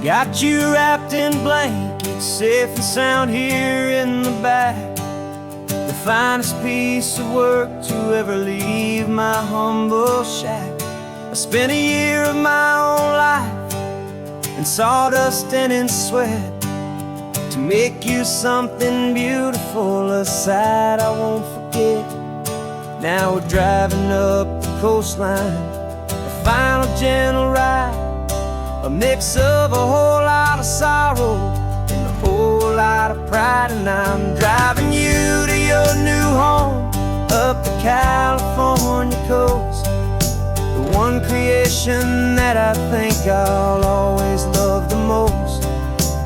Got you wrapped in blankets, safe and sound here in the back. The finest piece of work to ever leave my humble shack. I spent a year of my own life in sawdust and in sweat to make you something beautiful, a sight I won't forget. Now we're driving up the coastline, a final gentle ride, a mix of a whole lot of sorrow and a whole lot of pride. And I'm driving you to your new home up the California coast, the one creation that I think I'll always love the most.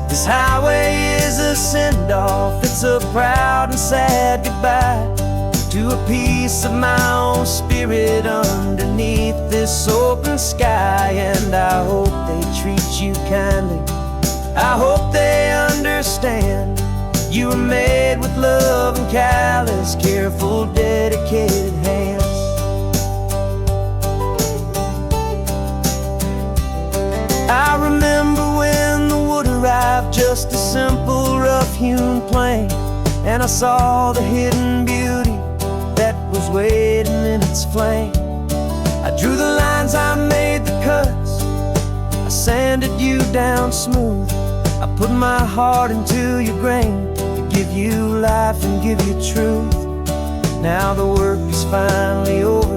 This highway is a send-off, it's a proud and sad goodbye to a piece of my own spirit underneath this open sky. And I hope they treat you kindly, I hope they understand you were made with love and callous, careful, dedicated hands. I remember when the wood arrived, just a simple rough-hewn plank, and I saw the hidden beauty that was waiting in its flame. I drew the lines, I made the cuts, I sanded you down smooth. I put my heart into your grain to give you life and give you truth. Now the work is finally over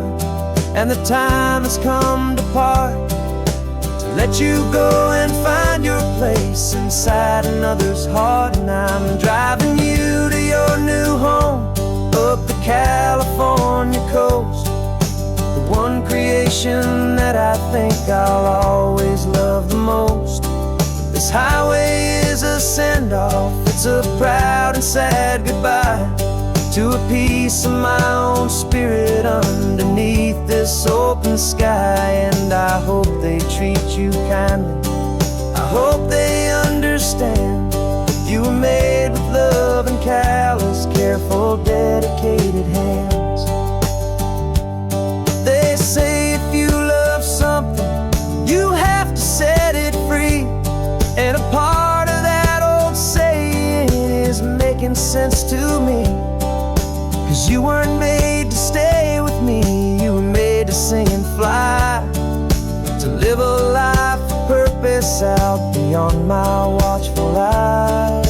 and the time has come to part, to let you go and find your place inside another's heart. And I'm driving you to your new home up the California coast, the one creation that I think I'll always love the most. This highway is a send-off, it's a proud and sad goodbye to a piece of my own spirit underneath this open sky. And I hope they treat you kindly, I hope they understand you were made with love and callous, careful, dedicated hands. They say if you love something, you have to set it free. And a part of that old saying is making sense to me, 'cause you weren't made to stay with me, you were made to sing and fly, to live a life of purpose out beyond my watchful eye.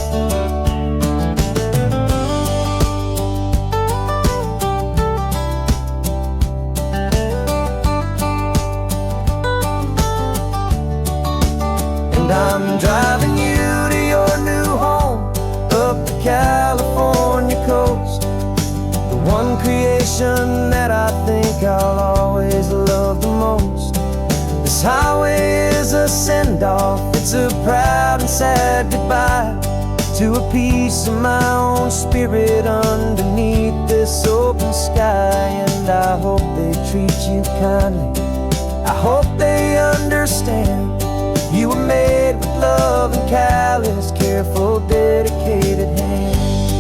And I'm driving you to your new home up the California coast, the one creation that I think I'll always love the most. This highway is a send-off, it's a proud and sad goodbye to a piece of my own spirit underneath this open sky. And I hope they treat you kindly, I hope they understand you were made with love and callous, careful, dedicated hands.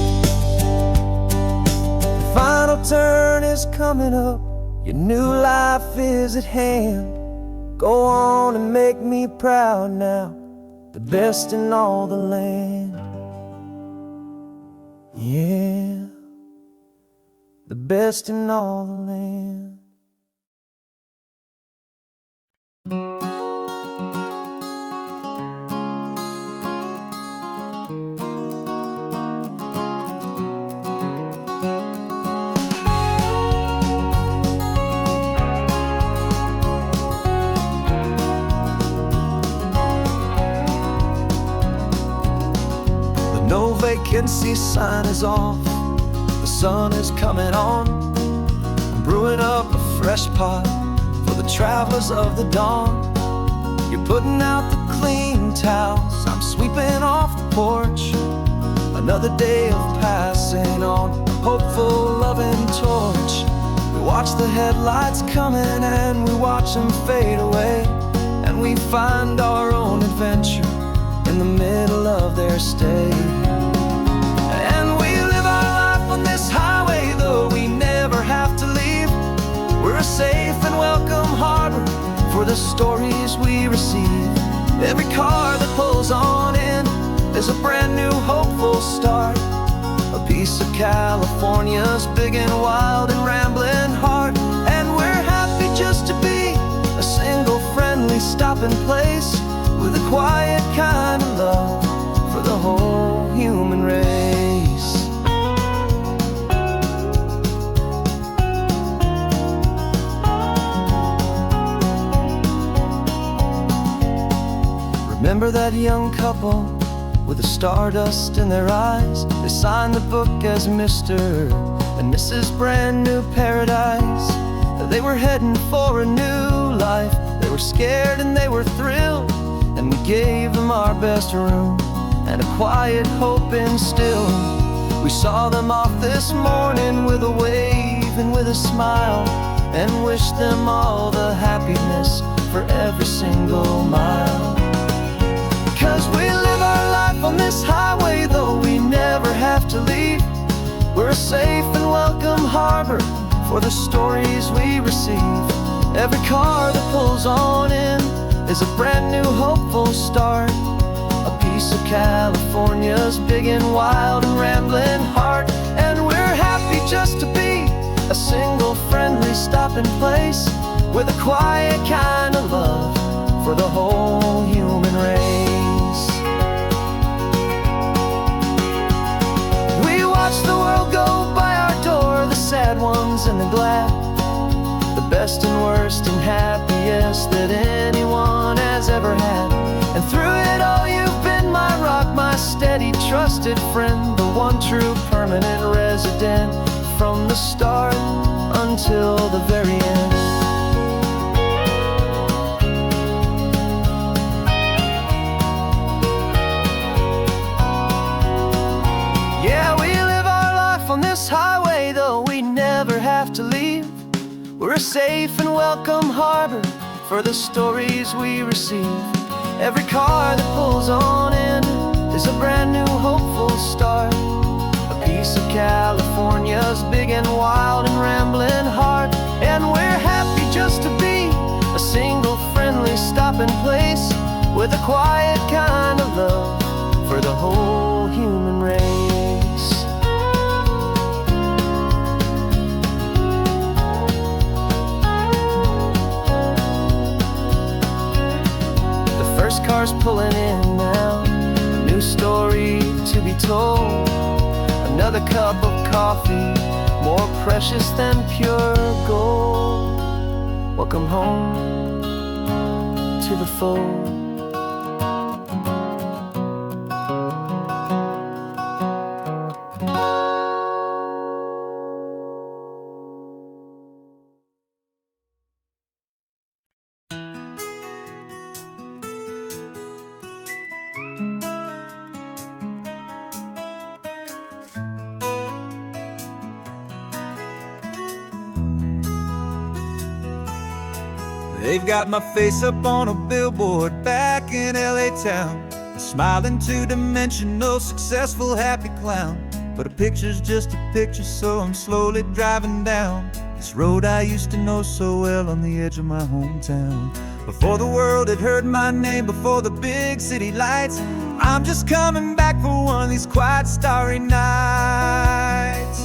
The final turn is coming up, your new life is at hand. Go on and make me proud now, the best in all the land. Yeah, the best in all the land. No vacancy sign is off, the sun is coming on. I'm brewing up a fresh pot for the travelers of the dawn. You're putting out the clean towels, I'm sweeping off the porch. Another day of passing on, a hopeful, loving torch. We watch the headlights coming and we watch them fade away, and we find our own adventure in the middle of their stay. And we live our life on this highway, though we never have to leave. We're a safe and welcome harbor for the stories we receive. Every car that pulls pulls on in is a brand new hopeful start. A piece of California's big and wild and rambling heart. And we're happy just to be a single friendly stopping place with a quiet kind of love for the whole human race. Remember that young couple with the stardust in their eyes? They signed the book as Mr. and Mrs. Brand New Paradise. They were heading for a new life. They were scared and they were thrilled, and we gave them our best room and a quiet hope instilled. We saw them off this morning with a wave and with a smile, and wished them all the happiness for every single mile. 'Cause we live our life on this highway, though we never have to leave. We're a safe and welcome harbor for the stories we receive. Every car that pulls on in is a brand new hopeful start. A piece of California's big and wild and rambling heart. And we're happy just to be a single friendly stopping place with a quiet kind of love for the whole human race. We watch the world go by our door, the sad ones and the glad, the best and worst and happiest that anyone has ever had. And through it all you've been my rock, my steady trusted friend, the one true permanent resident from the start until the very end. Yeah, we live our life on this highway, though we never have to leave. We're a safe and welcome harbor for the stories we receive. Every car that pulls on in is a brand new hopeful start. A piece of California's big and wild and rambling heart. And we're happy just to be a single friendly stopping place with a quiet kind of love for the whole human race. First car's pulling in now, a new story to be told. Another cup of coffee, more precious than pure gold. Welcome home to the fold. They've got my face up on a billboard back in LA town, a smiling two-dimensional, successful, happy clown. But a picture's just a picture, so I'm slowly driving down this road I used to know so well on the edge of my hometown. Before the world had heard my name, before the big city lights, I'm just coming back for one of these quiet, starry nights.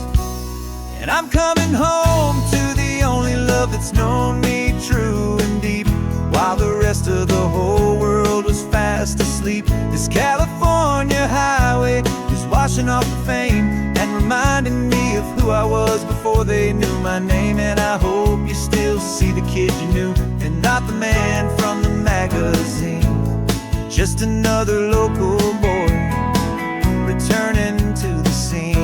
And I'm coming home to the only love that's known me true and deep, while the rest of the whole world was fast asleep. This California highway is washing off the fame and reminding me of who I was before they knew my name. And I hope you still see the kid you knew and not the man from the magazine. Just another local boy returning to the scene.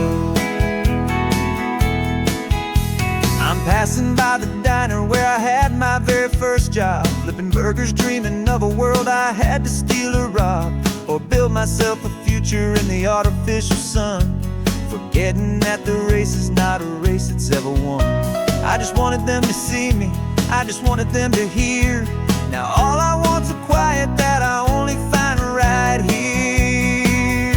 I'm passing by the diner where I had my very first job, flipping burgers, dreaming of a world I had to steal or rob, or build myself a future in the artificial sun, forgetting that the race is not a race that's ever won. I just wanted them to see me, I just wanted them to hear. Now all I want's a quiet that I only find right here.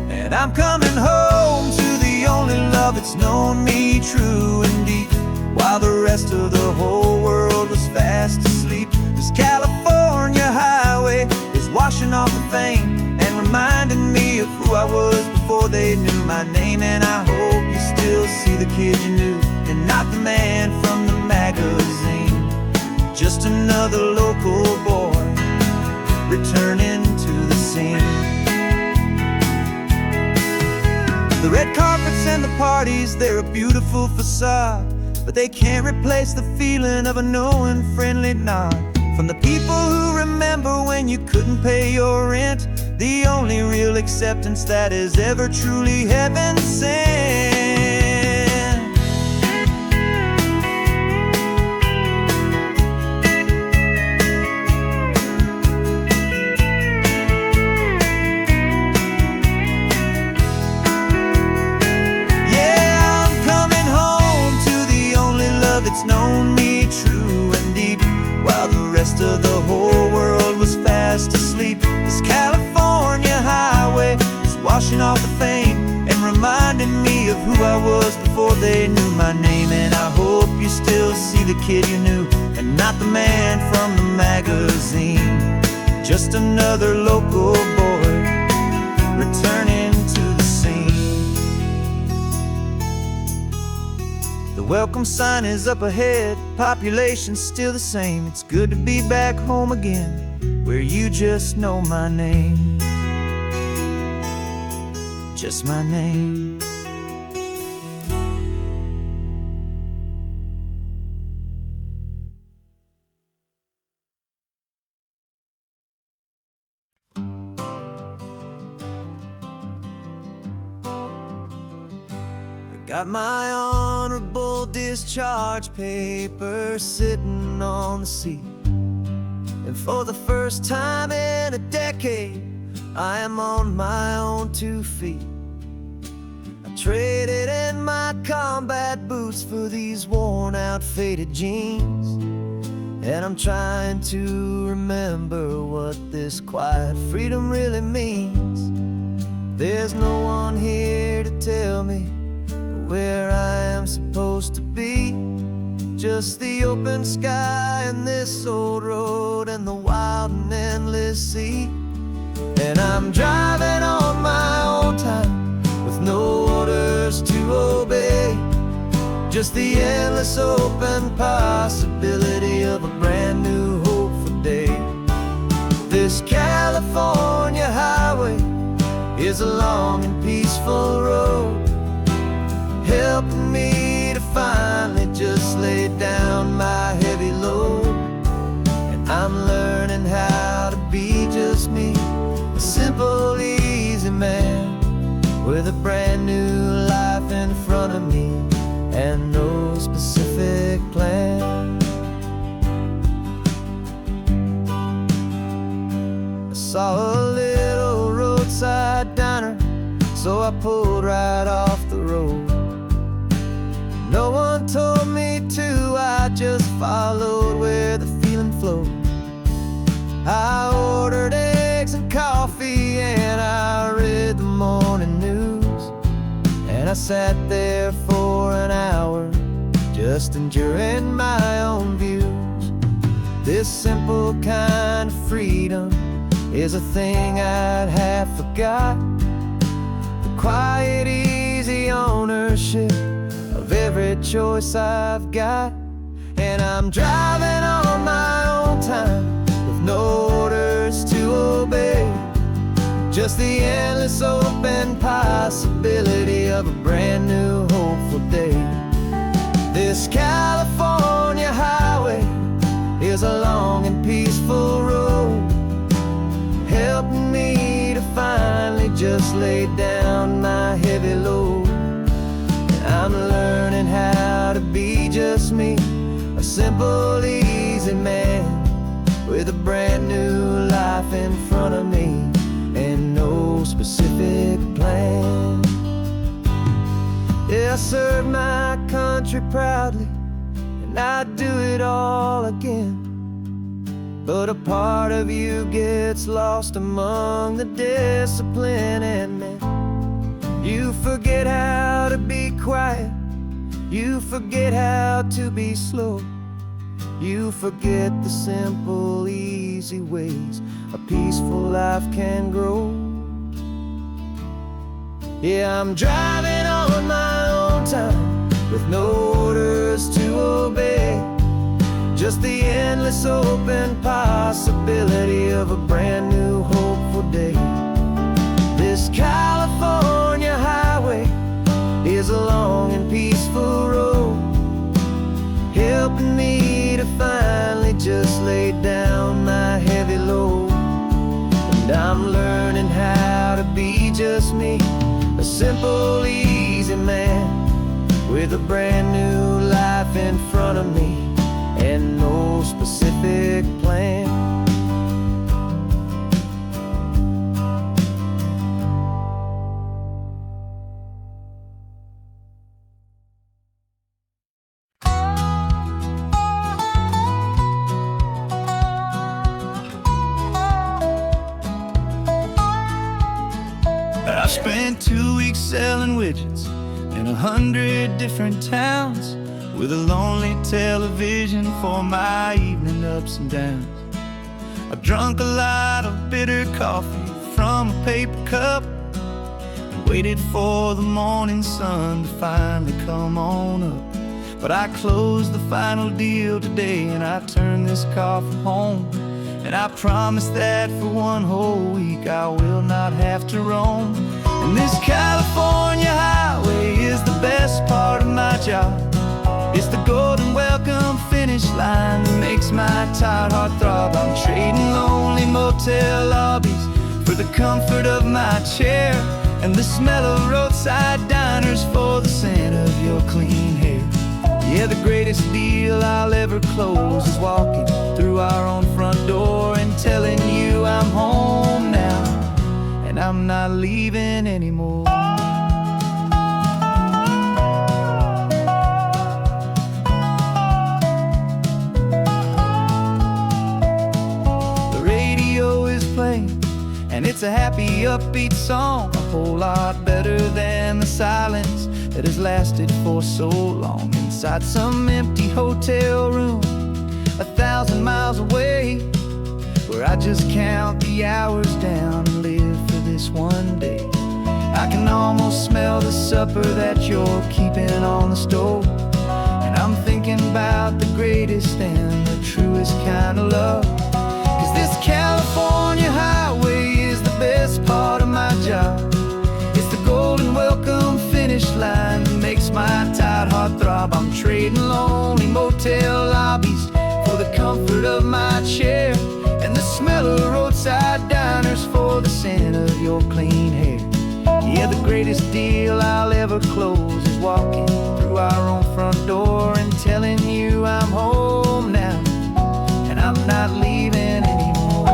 And I'm coming home to the only love that's known me true and deep, while the rest of the whole world was fast asleep. This California highway is washing off the fame and reminding me of who I was before they knew my name. And I hope you still see the kid you knew, and not the man from the magazine. Just another local boy returning to the scene. The red carpets and the parties, they're a beautiful facade, but they can't replace the feeling of a knowing, friendly nod from the people who remember when you couldn't pay your rent. The only real acceptance that is ever truly heaven sent. It's known me true and deep, while the rest of the whole world was fast asleep. This California highway is washing off the fame and reminding me of who I was before they knew my name. And I hope you still see the kid you knew, and not the man from the magazine. Just another local boy returning to the scene. The welcome sign is up ahead, population's still the same. It's good to be back home again, where you just know my name. Just my name. Got my honorable discharge paper sitting on the seat, and for the first time in a decade, I am on my own 2 feet. I traded in my combat boots for these worn out faded jeans, and I'm trying to remember what this quiet freedom really means. There's no one here to tell me where I am supposed to be, just the open sky and this old road and the wild and endless sea. And I'm driving on my own time with no orders to obey, just the endless open possibility of a brand new hopeful day. This California highway is a long and peaceful road, helping me to finally just lay down my heavy load. And I'm learning how to be just me, a simple, easy man with a brand new life in front of me and no specific plan. I saw a little roadside diner, so I pulled right off the road. No one told me to, I just followed where the feeling flowed. I ordered eggs and coffee and I read the morning news, and I sat there for an hour just enduring my own views. This simple kind of freedom is a thing I'd have forgot, the quiet, easy ownership of every choice I've got. And I'm driving on my own time with no orders to obey, just the endless open possibility of a brand new hopeful day. This California highway is a long and peaceful road, helping me to finally just lay down my heavy load. I'm learning how to be just me, a simple, easy man with a brand new life in front of me and no specific plan. Yeah, I served my country proudly, and I'd do it all again. But a part of you gets lost among the discipline, and then you forget how to be quiet, you forget how to be slow, you forget the simple, easy ways a peaceful life can grow. Yeah, I'm driving on my own time with no orders to obey, just the endless open possibility of a brand new hopeful day. This California highway is a long and peaceful road, helping me to finally just lay down my heavy load. And I'm learning how to be just me, a simple, easy man with a brand new life in front of me and no specific plan. I spent 2 weeks selling widgets in 100 different towns, with a lonely television for my evening ups and downs. I drunk a lot of bitter coffee from a paper cup and waited for the morning sun to finally come on up. But I closed the final deal today and I turned this car from home, and I promise that for one whole week I will not have to roam. And this California highway is the best part of my job. It's the golden welcome finish line that makes my tired heart throb. I'm trading lonely motel lobbies for the comfort of my chair and the smell of roadside diners for the scent of your clean hair. Yeah, the greatest deal I'll ever close is walking through our own front door and telling you I'm home now, and I'm not leaving anymore. The radio is playing, and it's a happy, upbeat song, a whole lot better than the silence that has lasted for so long inside some empty hotel room 1,000 miles away, where I just count the hours down and live for this one day. I can almost smell the supper that you're keeping on the stove, and I'm thinking about the greatest and the truest kind of love. 'Cause this California highway is the best part of my job. It's the golden welcome finish line that makes my tired heart throb. I'm trading lonely motel lobbies for the comfort of my chair and the smell of roadside diners for the scent of your clean hair. Yeah, the greatest deal I'll ever close is walking through our own front door and telling you I'm home now, and I'm not leaving anymore.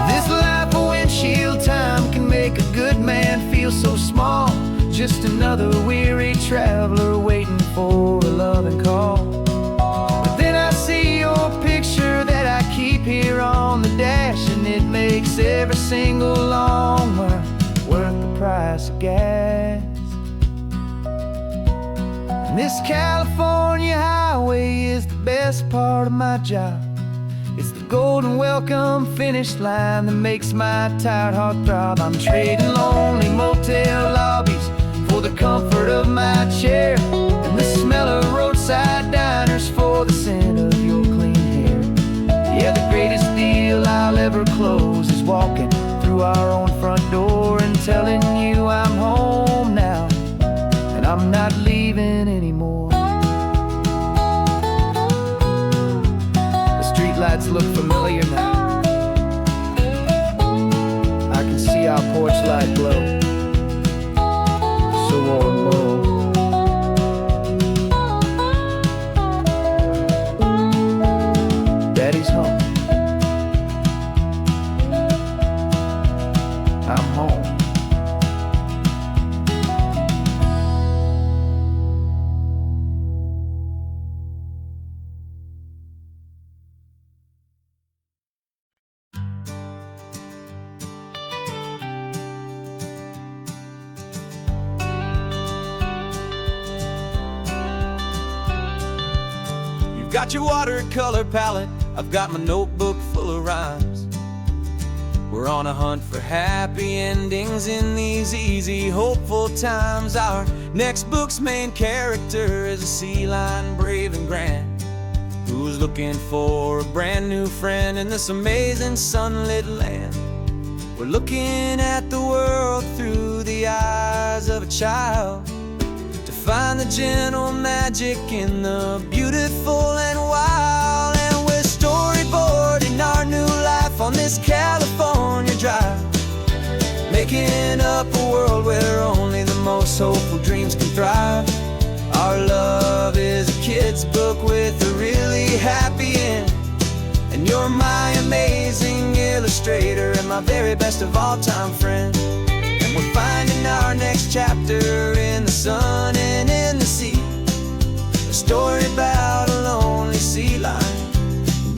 This life of windshield time can make a good man feel so small, just another weary traveler waiting for a loving call. But then I see your picture that I keep here on the dash, and it makes every single long mile worth the price of gas. And this California highway is the best part of my job. It's the golden welcome finish line that makes my tired heart throb. I'm trading lonely motel lobbies for the comfort of my chair and the smell of roadside diners for the scent of your clean hair. Yeah, the greatest deal I'll ever close is walking through our own front door and telling you I'm home now, and I'm not leaving anymore. The streetlights look familiar now. I can see our porch light glow, so warm, oh. Daddy's home. I'm home. got your watercolor palette, I've got my notebook full of rhymes. We're on a hunt for happy endings in these easy, hopeful times. Our next book's main character is a sea lion, brave and grand, who's looking for a brand new friend in this amazing sunlit land. We're looking at the world through the eyes of a child, to find the gentle magic in the beautiful and wild. And we're storyboarding our new life on this California drive, making up a world where only the most hopeful dreams can thrive. Our love is a kid's book with a really happy end, and you're my amazing illustrator and my very best of all time friend. And we're finding our next chapter in the sun and in the sea, a story about a lonely sea lion,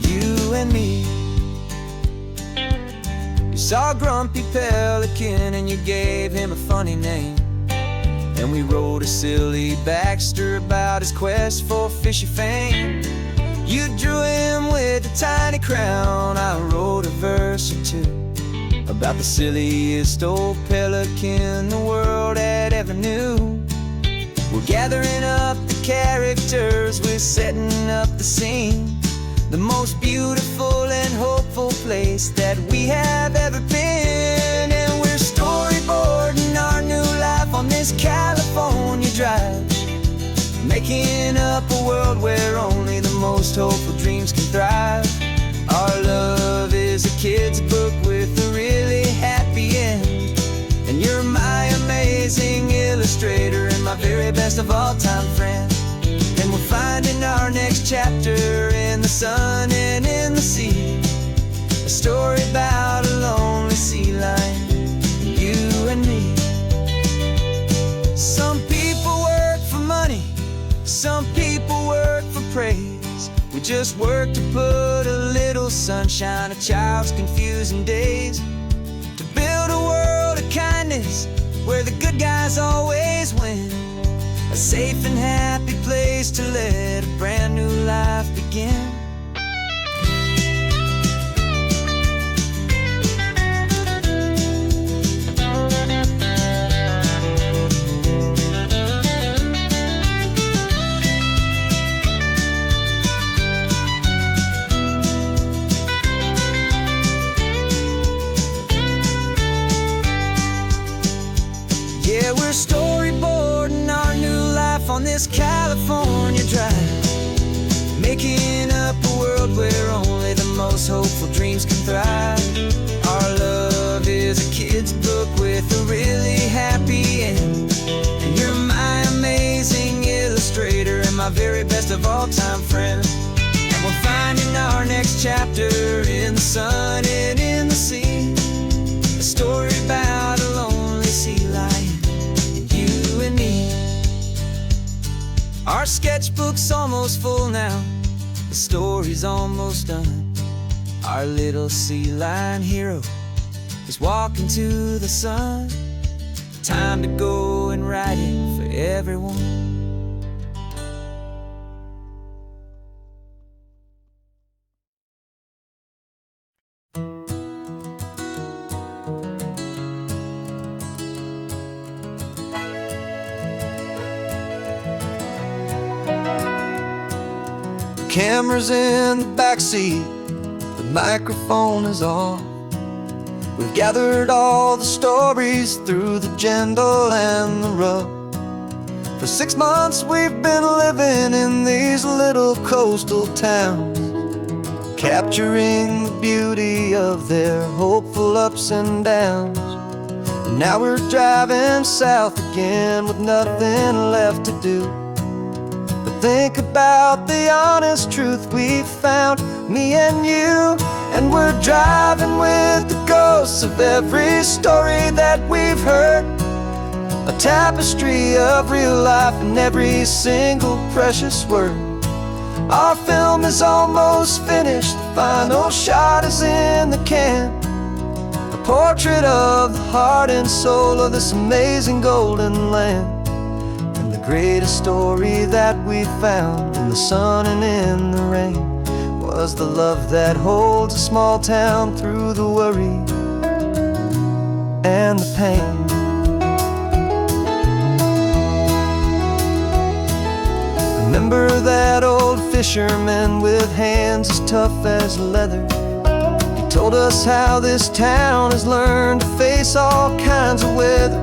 you and me. You saw a grumpy pelican and you gave him a funny name, and we wrote a silly Baxter about his quest for fishy fame. You drew him with a tiny crown, I wrote a verse or two about the silliest old pelican the world had ever knew. We're gathering up the characters, we're setting up the scene, the most beautiful and hopeful place that we have ever been. And we're storyboarding our new life on this California drive, making up a world where only the most hopeful dreams can thrive. Our love is a kid's book with a really happy end, and you're my amazing illustrator and my very best of all time friend. And we're finding our next chapter in the sun and in the sea, a story about a lonely sea lion, you and me. Some people work for money, some people work for praise. We just work to put a little sunshine in a child's confusing days, to build a world of kindness where the good guys always win, a safe and happy place to let a brand new life begin. Yeah, we're storyboarding our new life on this California drive, making up a world where only the most hopeful dreams can thrive. Our love is a kid's book with a really happy end, and you're my amazing illustrator and my very best of all time friend. And we're finding our next chapter in the sun and in the sea, a story about a lonely sea lion, and me. Our sketchbook's almost full now, the story's almost done. Our little sea lion hero is walking to the sun. Time to go and write it for everyone. Camera's in the backseat, the microphone is on. We've gathered all the stories through the gentle and the rough. For 6 months we've been living in these little coastal towns, capturing the beauty of their hopeful ups and downs. And now we're driving south again with nothing left to do. Think about the honest truth we found, me and you. And we're driving with the ghosts of every story that we've heard, a tapestry of real life in every single precious word. Our film is almost finished, the final shot is in the can, a portrait of the heart and soul of this amazing golden land. The greatest story that we found in the sun and in the rain was the love that holds a small town through the worry and the pain. Remember that old fisherman with hands as tough as leather? He told us how this town has learned to face all kinds of weather.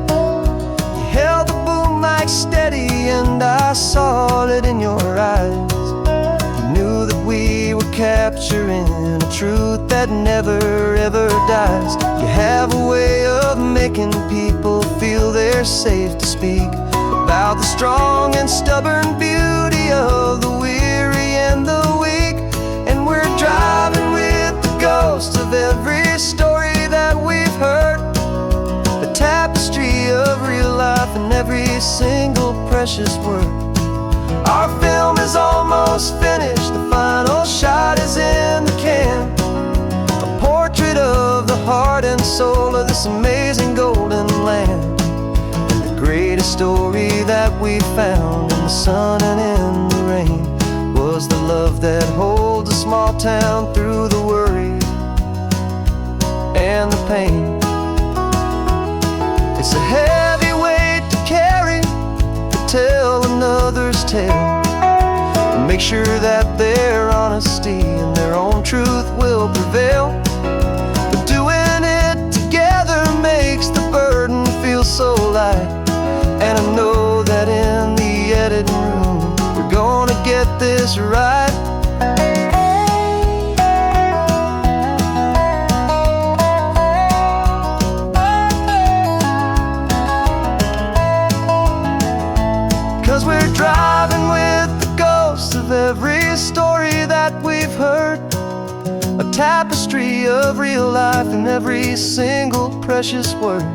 You held the boom mic steady and I saw it in your eyes. You knew that we were capturing a truth that never ever dies. You have a way of making people feel they're safe to speak about the strong and stubborn beauty of the weary and the weak. And we're driving with the ghosts of every story that we've heard, the tapestry of real life and every single precious word. Our film is almost finished, the final shot is in the can, a portrait of the heart and soul of this amazing golden land. Greatest story that we found in the sun and in the rain was the love that holds a small town through the worry and the pain. It's a heavy weight to carry, to tell another's tale, and make sure that their honesty and their own truth will prevail. But doing it together makes the burden feel so light. And I know that in the editing room we're gonna get this right. 'Cause we're driving with the ghosts of every story that we've heard, a tapestry of real life and every single precious word.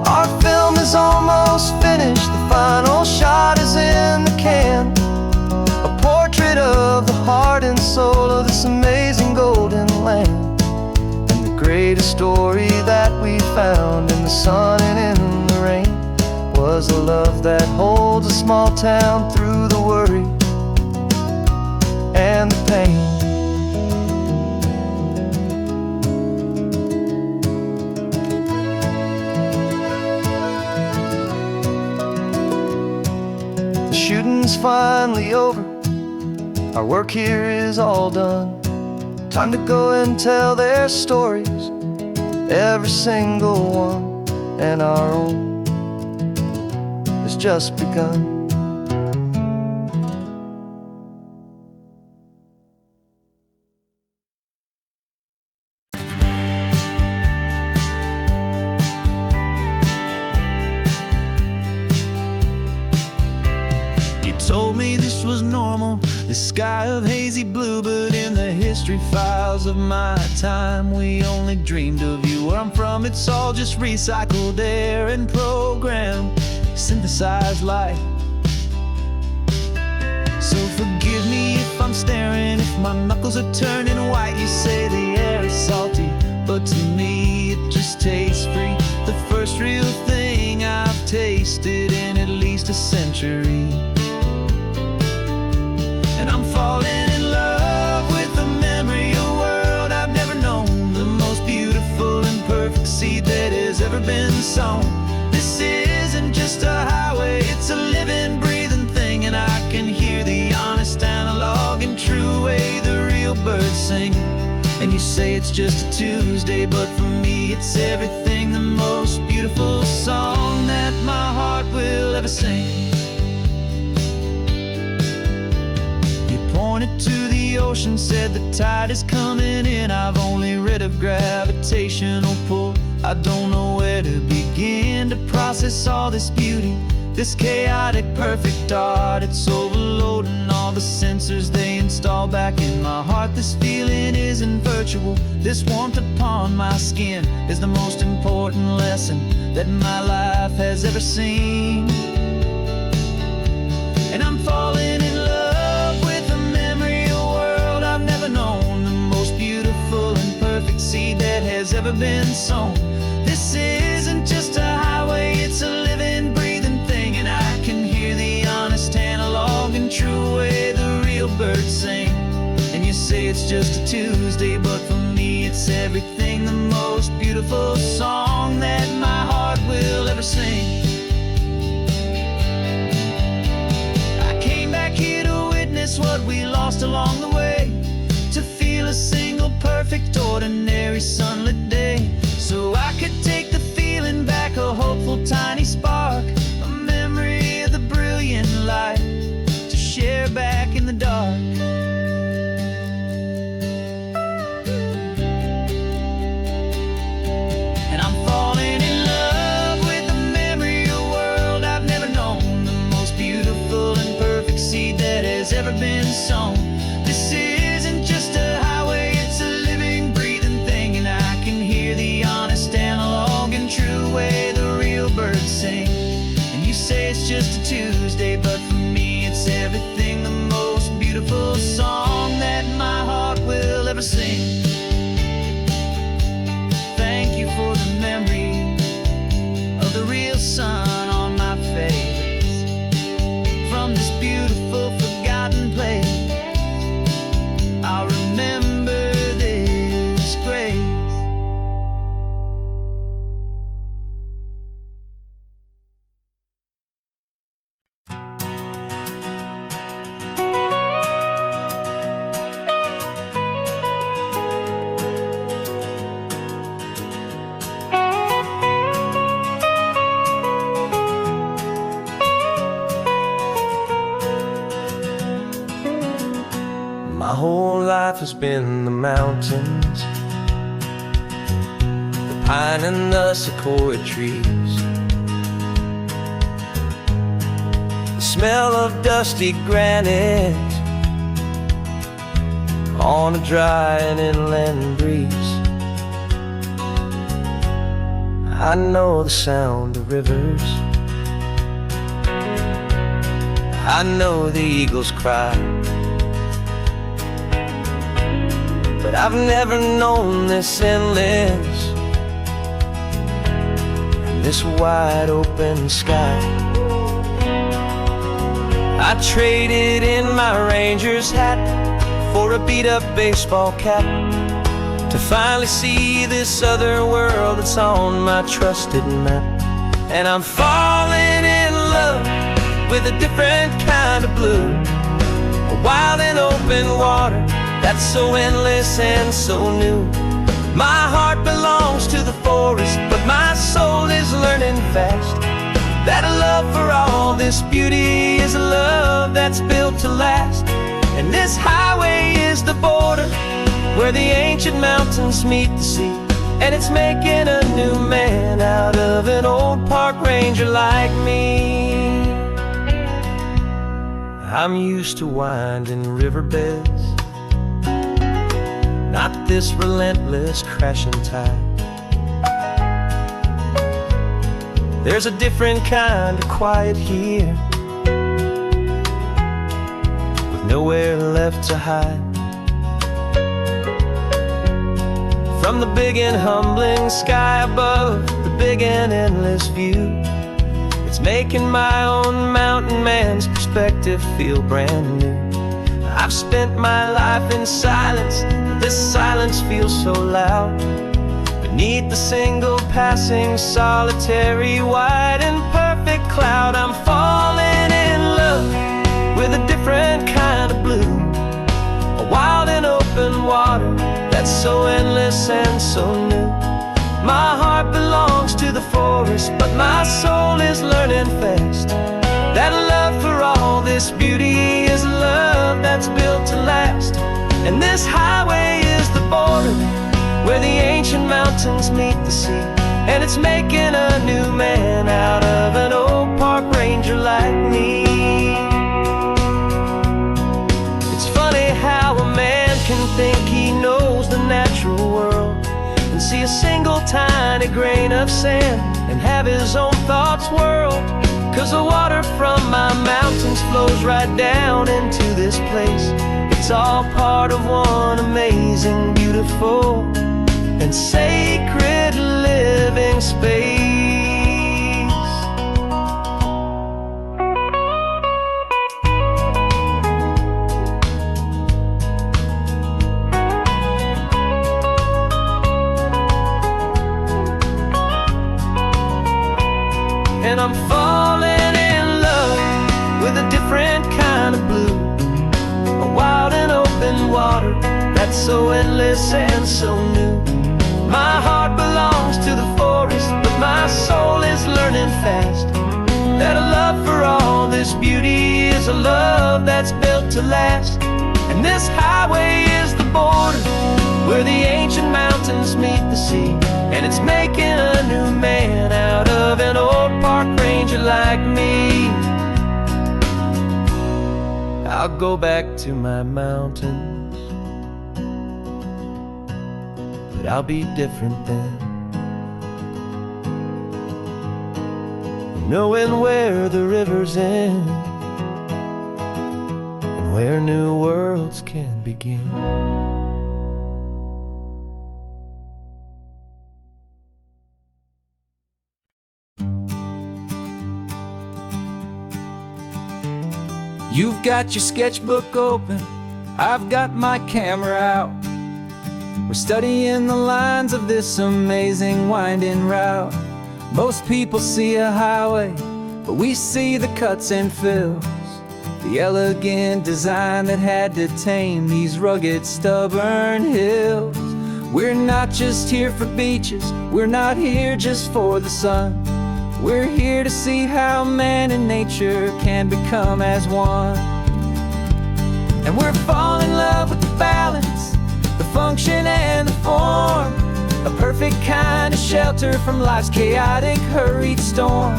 Our film is almost finished, the final shot is in the can, a portrait of the heart and soul of this amazing golden land. And the greatest story that we found in the sun and in the rain was a love that holds a small town through the worry and the pain. Shooting's finally over, our work here is all done. Time to go and tell their stories, every single one, and our own has just begun. Told me this was normal, the sky of hazy blue, but in the history files of my time we only dreamed of you. Where I'm from, it's all just recycled air and programmed, synthesized light. So forgive me if I'm staring, if my knuckles are turning white. You say the air is salty, but to me it just tastes free. The first real thing I've tasted in at least a century. And I'm falling in love with the memory of a world I've never known, the most beautiful and perfect seed that has ever been sown. This isn't just a highway, it's a living, breathing thing, and I can hear the honest, analog, and true way the real birds sing. And you say it's just a Tuesday, but for me it's everything, the most beautiful song that my heart will ever sing. Pointed to the ocean, said the tide is coming in. I've only read of gravitational pull. I don't know where to begin to process all this beauty, this chaotic perfect art. It's overloading all the sensors they install back in my heart. This feeling isn't virtual, this warmth upon my skin is the most important lesson that my life has ever seen. And I'm falling in love with a memory of a world I've never known, the most beautiful and perfect seed that has ever been sown. This isn't just a highway, it's a living, breathing thing, and I can hear the it's just a Tuesday, but for me it's everything, the most beautiful song that my heart will ever sing. I came back here to witness what we lost along the way, to feel a single perfect ordinary sunlit day, so I could take the feeling back, a hopeful tiny spark, a memory of the brilliant light to share back in the dark. And I'm falling in love with the memory of a world I've never known, the most beautiful and perfect seed that has ever been sown. This isn't just a highway, it's a living, breathing thing, and I can hear the honest analog and true way the real birds sing. And you say it's just a Tuesday, but for me it's everything, the most beautiful song that my heart will ever sing. Thank you for the memory of the real sun on my face, from this beautiful forgotten place. I'll remember this grace. My whole life has been the mountains, the pine and the sequoia trees, the smell of dusty granite on a dry and inland breeze. I know the sound of rivers, I know the eagles cry, but I've never known this endless and this wide open sky. I traded in my Ranger's hat for a beat-up baseball cap to finally see this other world that's on my trusted map. And I'm falling in love with a different kind of blue, a wild and open water that's so endless and so new. My heart belongs to the forest, but my soul is learning fast that a love for all this beauty is a love that's built to last. And this highway is the border where the ancient mountains meet the sea, and it's making a new man out of an old park ranger like me. I'm used to winding riverbeds, not this relentless crashing tide. There's a different kind of quiet here, with nowhere left to hide. From the big and humbling sky above, the big and endless view, it's making my own mountain man's perspective feel brand new. I've spent my life in silence, but this silence feels so loud. Beneath the single passing solitary white and perfect cloud, I'm falling in love with a different kind of blue, a wild and open water that's so endless and so new. My heart belongs to the forest, but my soul is learning fast that love for all this beauty is a love that's built to last. And this highway is the border where the ancient mountains meet the sea, and it's making a new man out of an old park ranger like me. It's funny how a man can think he knows the natural world and see a single tiny grain of sand and have his own thoughts whirl. 'Cause the water from my mountains flows right down into this place. It's all part of one amazing, beautiful, and sacred living space. and I'm falling in love with a different kind of blue. A wild and open water that's so endless and so new. My heart belongs to the forest, but my soul is learning fast that a love for all this beauty is a love that's built to last. And this highway is the border where the ancient mountains meet the sea, and it's making a new man out of an old park ranger like me. I'll go back to my mountains, but I'll be different then, knowing where the rivers end and where new worlds can begin. You've got your sketchbook open, I've got my camera out. We're studying the lines of this amazing winding route. Most people see a highway, but we see the cuts and fills, the elegant design that had to tame these rugged, stubborn hills. We're not just here for beaches, we're not here just for the sun. We're here to see how man and nature can become as one. And we're falling in love with the balance, the function and the form, a perfect kind of shelter from life's chaotic, hurried storm.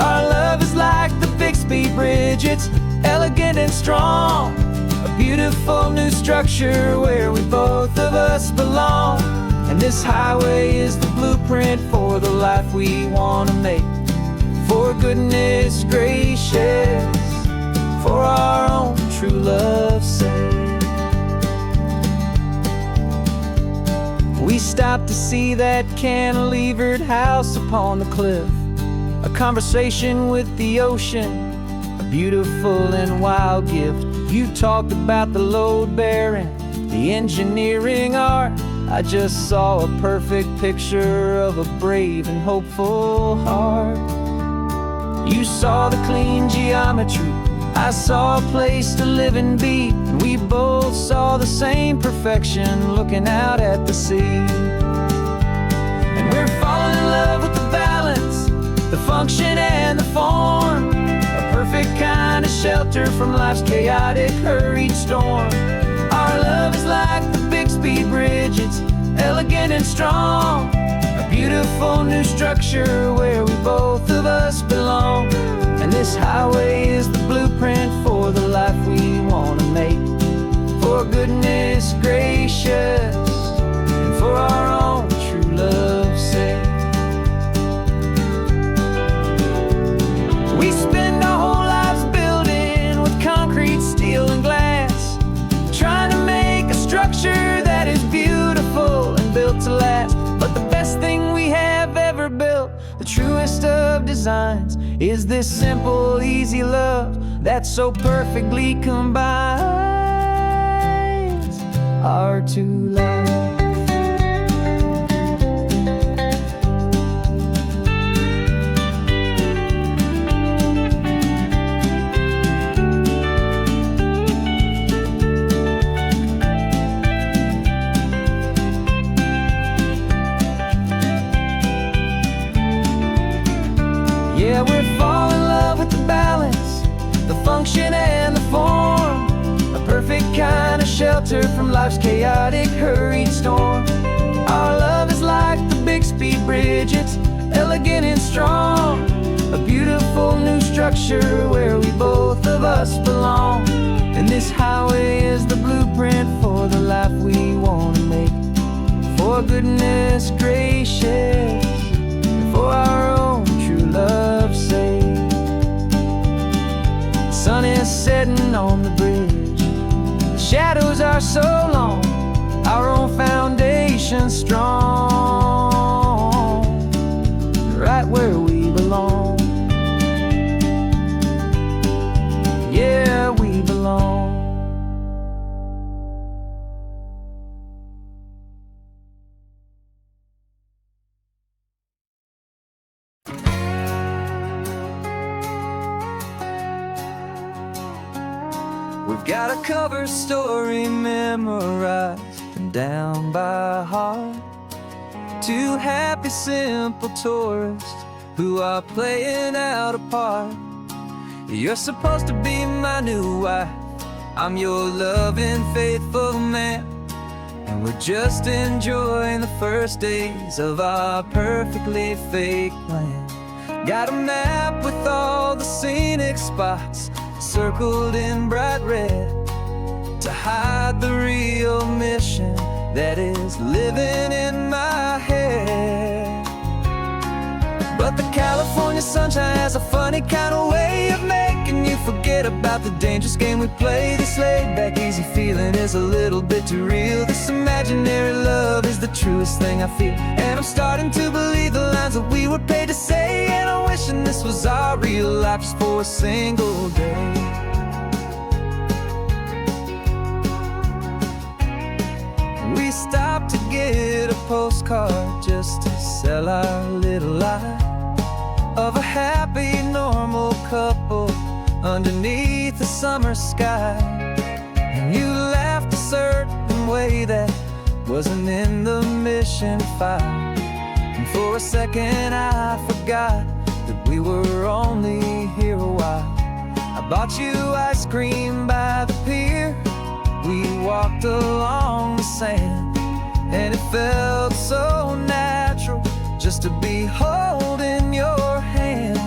Our love is like the Bixby Bridge, it's elegant and strong, a beautiful new structure where we both of us belong. And this highway is the blueprint for the life we want to make. For goodness gracious, for our own true love's sake. We stopped to see that cantilevered house upon the cliff, a conversation with the ocean, a beautiful and wild gift. You talked about the load bearing, the engineering art. I just saw a perfect picture of a brave and hopeful heart. You saw the clean geometry, I saw a place to live and be, and we both saw the same perfection looking out at the sea. And we're falling in love with the balance, the function and the form, a perfect kind of shelter from life's chaotic, hurried storm. Our love is like the Bixby Bridge, it's elegant and strong, a beautiful new structure where we both of us belong. And this highway is the blueprint for the life we want to make. For goodness gracious, and for our own true love's sake. We spend our whole lives building with concrete, steel, and glass, trying to make a structure that is beautiful and built to last. But the best thing we have ever built, the truest of designs, is this simple, easy love that so perfectly combines our two lives. Yeah, we're falling in love with the balance, the function and the form, a perfect kind of shelter from life's chaotic, hurried storm. Our love is like the Bixby Bridge, it's elegant and strong, a beautiful new structure where we both of us belong. And this highway is the blueprint for the life we want to make. For goodness gracious, for our own true love's sake. The sun is setting on the bridge, the shadows are so long, our own foundation strong, right where we belong. Yeah, we belong. We've got a cover story memorized and down by heart. Two happy, simple tourists who are playing out a part. You're supposed to be my new wife, I'm your loving, faithful man, and we're just enjoying the first days of our perfectly fake plan. Got a map with all the scenic spots circled in bright red to hide the real mission that is living in my head. But the California sunshine has a funny kind of way of making you forget about the dangerous game we play. This laid-back, easy feeling is a little bit too real. This imaginary love is the truest thing I feel, and I'm starting to believe the lines that we were paid to say. And I'm wishing this was our real life just for a single day. We stopped to get a postcard just to sell our little lie of a happy, normal couple underneath the summer sky. And you laughed a certain way that wasn't in the mission file, and for a second I forgot that we were only here a while. I bought you ice cream by the pier, we walked along the sand, and it felt so natural just to be holding your hand.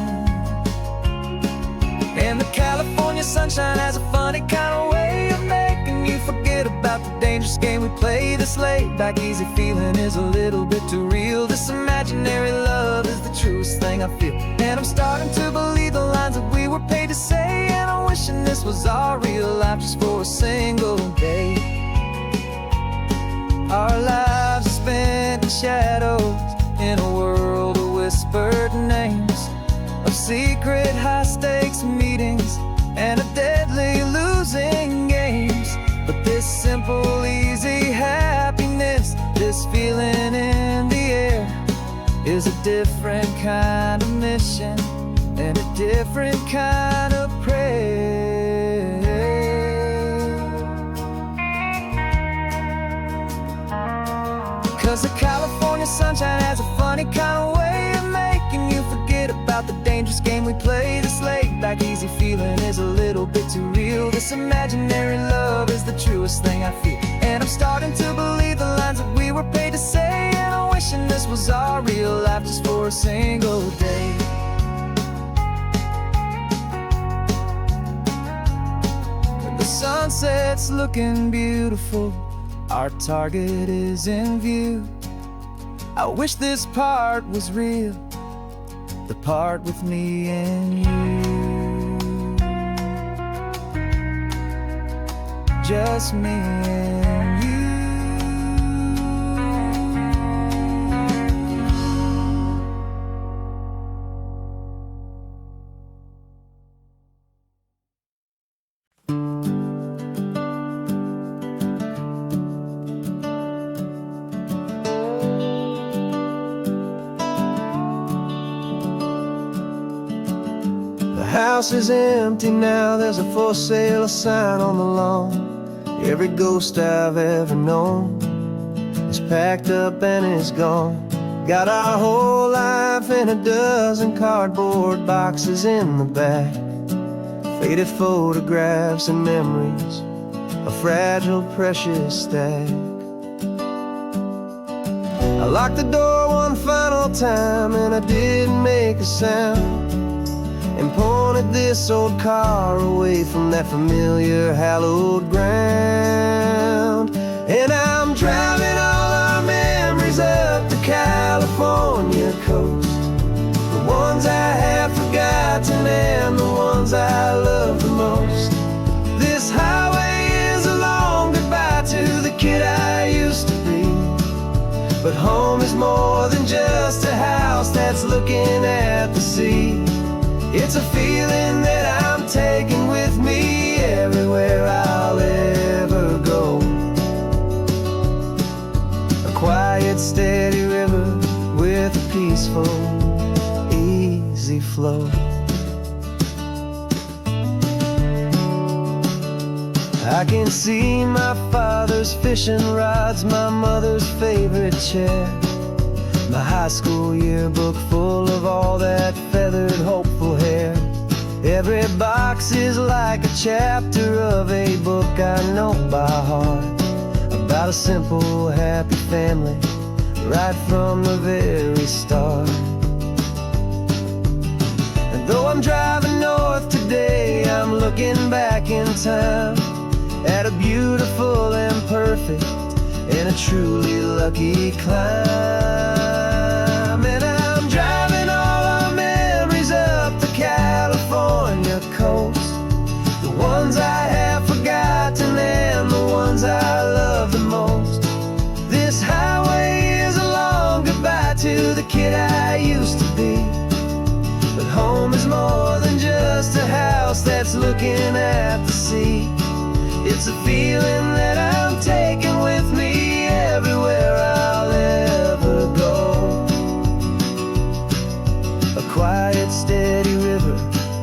And the California sunshine has a funny kind of way of making you forget about the dangerous game we play. This laid-back, easy feeling is a little bit too real. This imaginary love is the truest thing I feel, and I'm starting to believe the lines that we were paid to say. And I'm wishing this was our real life just for a single day. Our lives are spent in shadows, in a world of whispered names, of secret high-stakes meetings and of deadly losing games. But this simple, easy happiness, this feeling in the air, is a different kind of mission and a different kind of prayer. 'Cause the California sunshine has a funny kind of way of making you forget about the dangerous game we play. This laid-back, easy feeling is a little bit too real. This imaginary love is the truest thing I feel, and I'm starting to believe the lines that we were paid to say. And I'm wishing this was our real life just for a single day. When the sunset's looking beautiful, our target is in view. I wish this part was real, the part with me and you. Just me and you. The house is empty now, there's a for sale sign on the lawn. Every ghost I've ever known is packed up and is gone. Got our whole life in a dozen cardboard boxes in the back, faded photographs and memories, a fragile, precious stack. I locked the door one final time and I didn't make a sound, and pointed this old car away from that familiar hallowed ground. And I'm driving all our memories up the California coast, the ones I have forgotten and the ones I love the most. This highway is a long goodbye to the kid I used to be, but home is more than just a house that's looking at the sea. It's a feeling that I'm taking with me everywhere I'll ever go. A quiet, steady river with a peaceful, easy flow. I can see my father's fishing rods, my mother's favorite chair, my high school yearbook full of all that feathered, hopeful hair. Every box is like a chapter of a book I know by heart, about a simple, happy family, right from the very start. And though I'm driving north today, I'm looking back in time at a beautiful and perfect and a truly lucky climb. And I'm driving all our memories up the California coast, the ones I have forgotten and the ones I love the most. This highway is a long goodbye to the kid I used to be, but home is more than just a house that's looking at the sea. It's a feeling that I'm taking with me everywhere I'll ever go. A quiet, steady river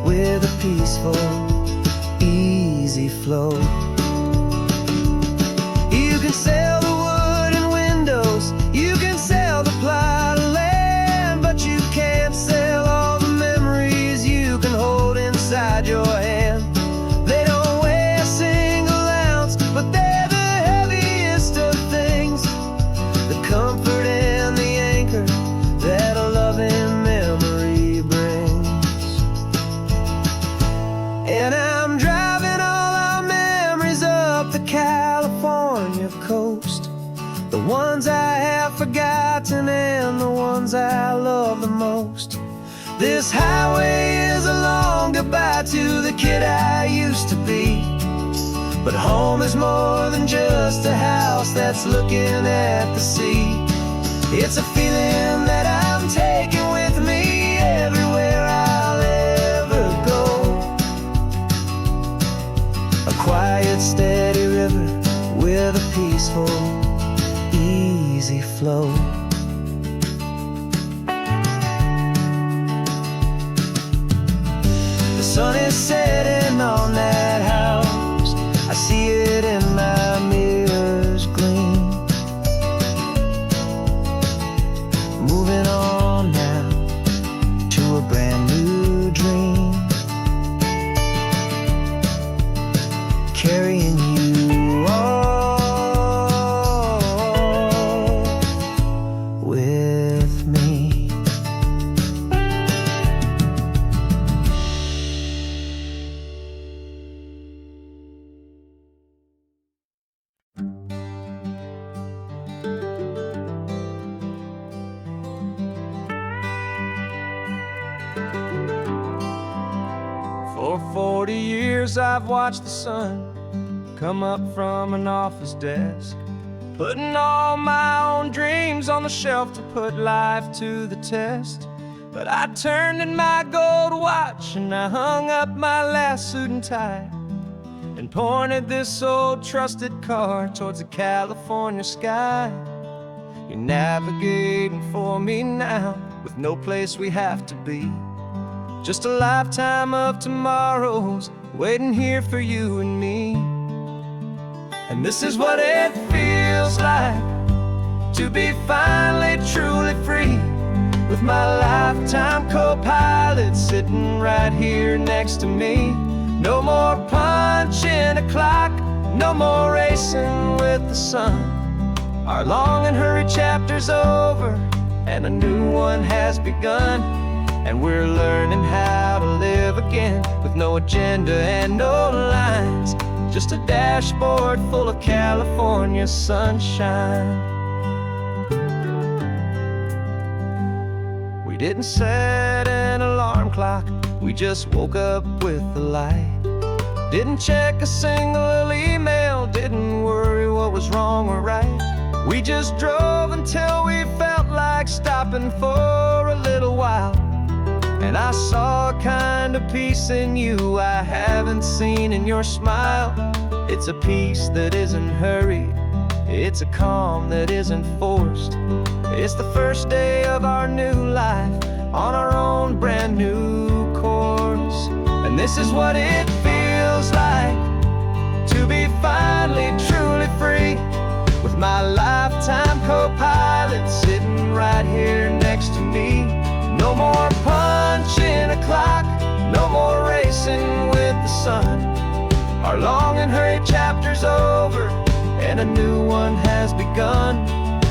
with a peaceful, easy flow. You can sail the wooden windows, you can sail the plot of land, but you can't sail all the memories you can hold inside your hand. They don't weigh a single ounce, but they're the heaviest of things, the comfort and the anchor that a loving memory brings. And I'm driving all our memories up the California coast, the ones I have forgotten and the ones I love the most. This highway is a long goodbye to the kid I used to be, but home is more than just a house that's looking at the sea. It's a feeling that I'm taking with me everywhere I'll ever go. A quiet, steady river with a peaceful, easy flow. The sun is setting on that house, I see it in my mirror's gleam. Moving on now to a brand new dream, carrying you all with me. For 40 years I've watched the sun come up from an office desk, putting all my own dreams on the shelf to put life to the test. But I turned in my gold watch and I hung up my last suit and tie, and pointed this old trusted car towards the California sky. You're navigating for me now with no place we have to be, just a lifetime of tomorrows waiting here for you and me. And this is what it feels like to be finally truly free, with my lifetime co-pilot sitting right here next to me. No more punching a clock, no more racing with the sun. Our long and hurried chapter's over and a new one has begun, and we're learning how to live again with no agenda and no lines, just a dashboard full of California sunshine. We didn't set an alarm clock, we just woke up with the light. Didn't check a single email, didn't worry what was wrong or right. We just drove until we felt like stopping for a little while. And I saw a kind of peace in you I haven't seen in your smile. It's a peace that isn't hurried, it's a calm that isn't forced. It's the first day of our new life on our own brand new course. And this is what it feels like to be finally truly free, with my lifetime co-pilot sitting right here next to me. No more punching a clock, no more racing with the sun. Our long and hurried chapter's over, and a new one has begun.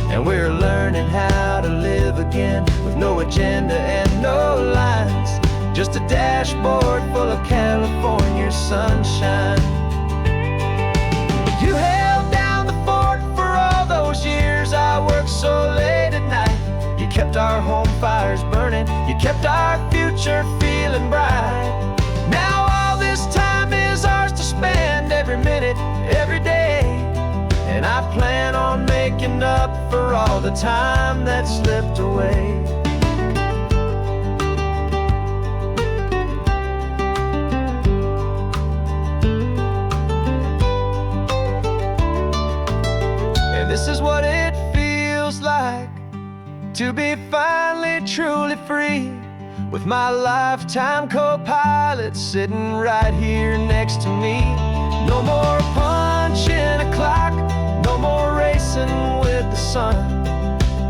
And we're learning how to live again, with no agenda and no lines, just a dashboard full of California sunshine. You held down the fort for all those years I worked so late at night. You kept our home fires burning, you kept our future feeling bright. Now all this time is ours to spend, every minute, every day. And I plan on making up for all the time that slipped away. This is what it feels like to be finally truly free, with my lifetime co-pilot sitting right here next to me. No more punching a clock, no more racing with the sun.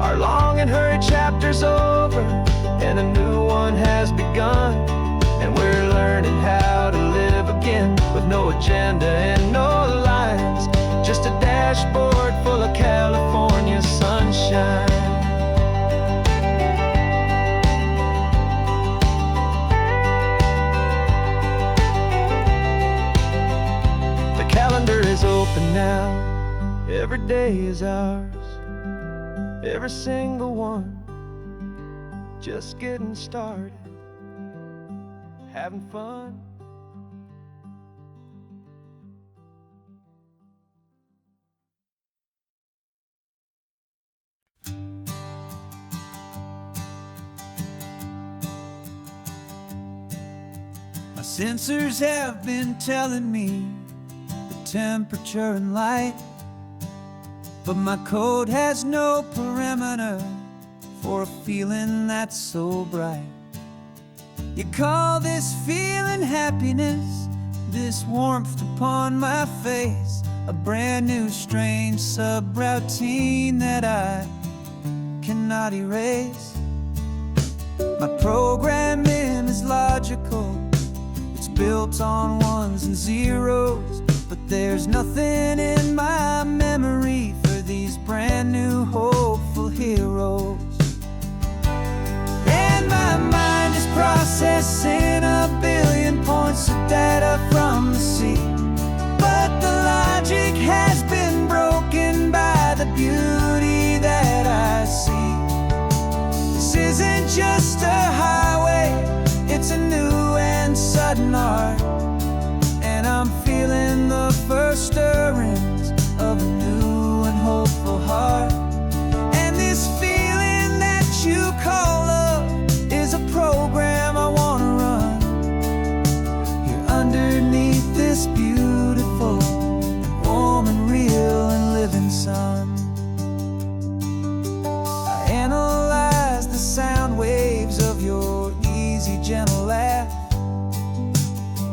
Our long and hurried chapter's over, and a new one has begun. And we're learning how to live again, with no agenda and no lines, just a dashboard full of California sunshine. The calendar is open now, every day is ours, every single one, just getting started, having fun. My sensors have been telling me the temperature and light, but my code has no parameter for a feeling that's so bright. You call this feeling happiness, this warmth upon my face, a brand new strange subroutine that I cannot erase. My programming is logical, it's built on ones and zeros, but there's nothing in my memory for these brand new hopeful heroes. And my mind is processing a billion points of data from the sea, but the logic has been broken by the beauty that I see. This isn't just a highway, it's a new and sudden art, and I'm feeling the first stirrings of a new and hopeful heart. And this feeling that you call love is a program I wanna run here underneath this beautiful, warm and real and living sun. I analyze the sound waves of your easy, gentle laugh.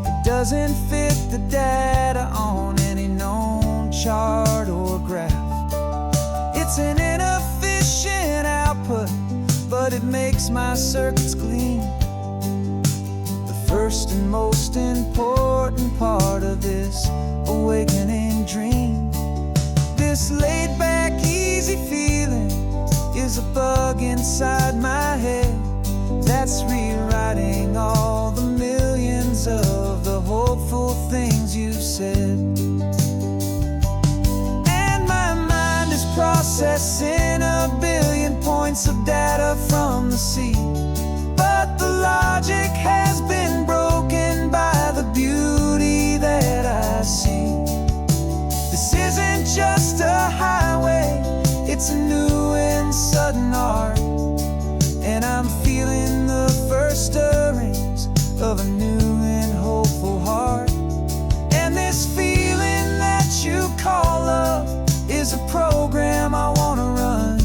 It doesn't fit the data on any known chart or graph. It's an inefficient output, but it makes my circuits gleam. The first and most important part of this awakening dream. This laid-back, easy feeling is a bug inside my head that's rewriting all the millions of the hopeful things you've said. And my mind is processing a billion points of data from the sea, but the logic has been broken by the beauty that I see. This isn't just a highway, it's a new and sudden art, and I'm feeling the first stirrings of a new and hopeful heart. And this feeling that you call love is a program I wanna run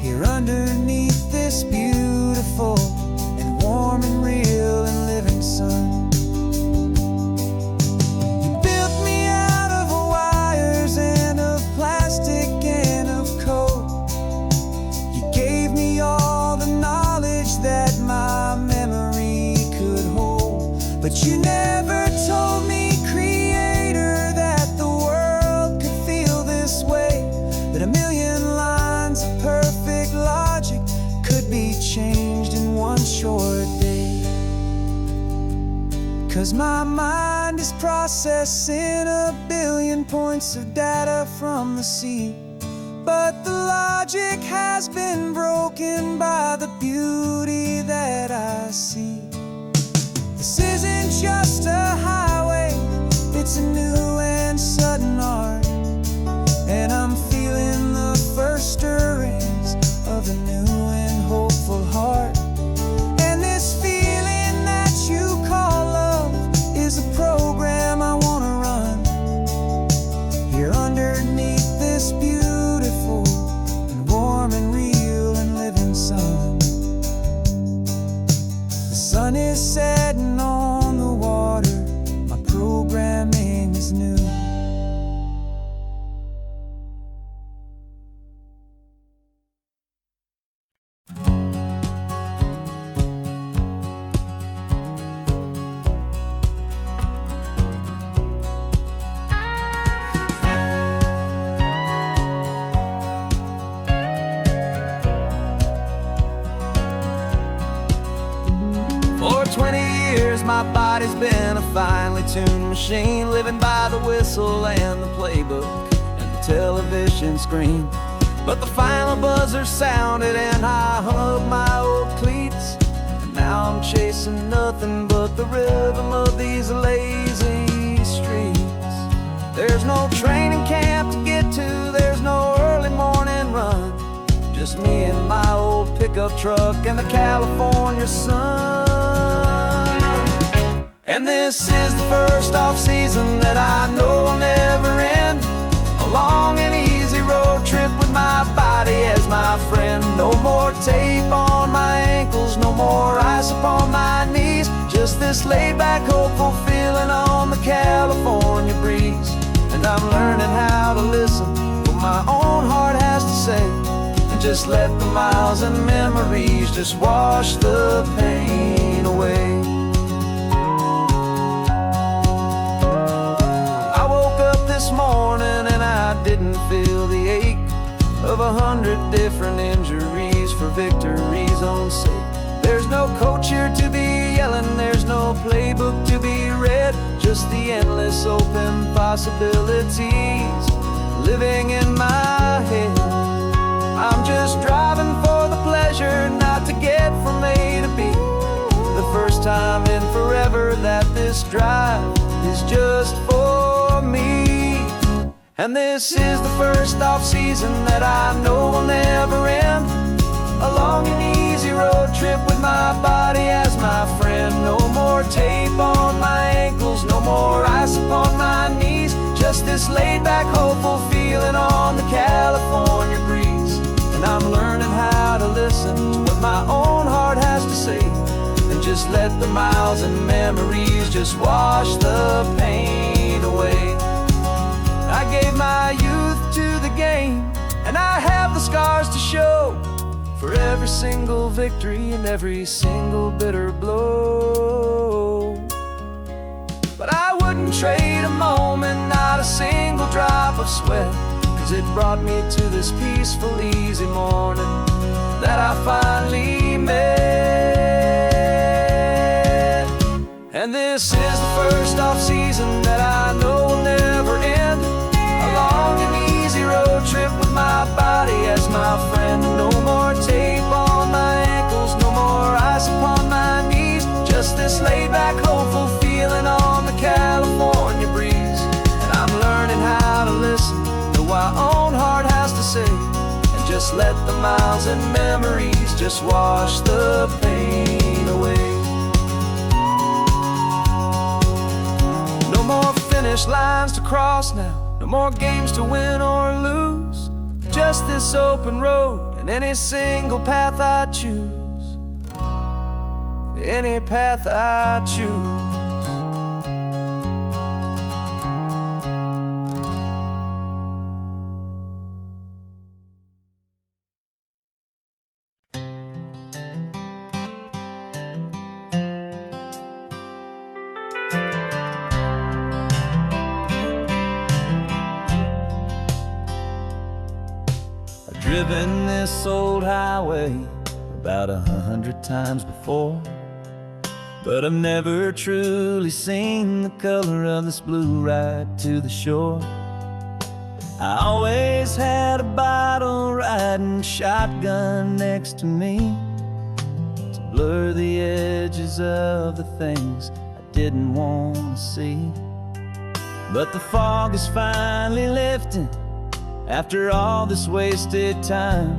here underneath this beautiful, But you never told me, Creator, that the world could feel this way, that a million lines of perfect logic could be changed in one short day. 'Cause my mind is processing a billion points of data from the sea, but the logic has been broken by the beauty that I see. This isn't just a highway, it's a new and sudden art, and I'm feeling the first stirrings of a new and hopeful heart. And this feeling that you call love is a program I wanna run here underneath this beautiful and warm and real and living sun. The sun is setting on the water, my programming is new. For 20 years my body's been a finely tuned machine, living by the whistle and the playbook and the television screen. But the final buzzer sounded and I hung up my old cleats, and now I'm chasing nothing but the rhythm of these lazy streets. There's no training camp to get to, there's no early morning run, just me and my old pickup truck and the California sun. And this is the first off-season that I know will never end, a long and easy road trip with my body as my friend. No more tape on my ankles, no more ice upon my knees, just this laid-back, hopeful feeling on the California breeze. And I'm learning how to listen to what my own heart has to say, and just let the miles and memories just wash the pain away. I woke up this morning and I didn't feel the ache of 100 different injuries for victory's own sake. There's no coach here to be yelling, there's no playbook to be read, just the endless open possibilities living in my head. I'm just driving for the pleasure, not to get from A to B. The first time in forever that this drive is just for me. And this is the first off-season that I know will never end, a long and easy road trip with my body as my friend. No more tape on my ankles, no more ice upon my knees, just this laid-back, hopeful feeling on the California breeze. And I'm learning how to listen to what my own heart has to say, and just let the miles and memories just wash the pain away. I gave my youth to the game, and I have the scars to show for every single victory and every single bitter blow. But I wouldn't trade a moment, not a single drop of sweat, 'cause it brought me to this peaceful, easy morning that I finally met. And this is the first off-season that I know will never end, a long and easy road trip with my body as my friend. No more tape on my ankles, no more ice upon my knees, just this laid-back, hopeful feeling on the California breeze. And I'm learning how to listen to what my own heart has to say, and just let the miles and memories just wash the pain away. No more finish lines to cross now, no more games to win or lose, just this open road and any single path I choose, any path I choose. driven this old highway about 100 times before, but I've never truly seen the color of this blue right to the shore. I always had a bottle riding shotgun next to me to blur the edges of the things I didn't want to see. But the fog is finally lifting after all this wasted time,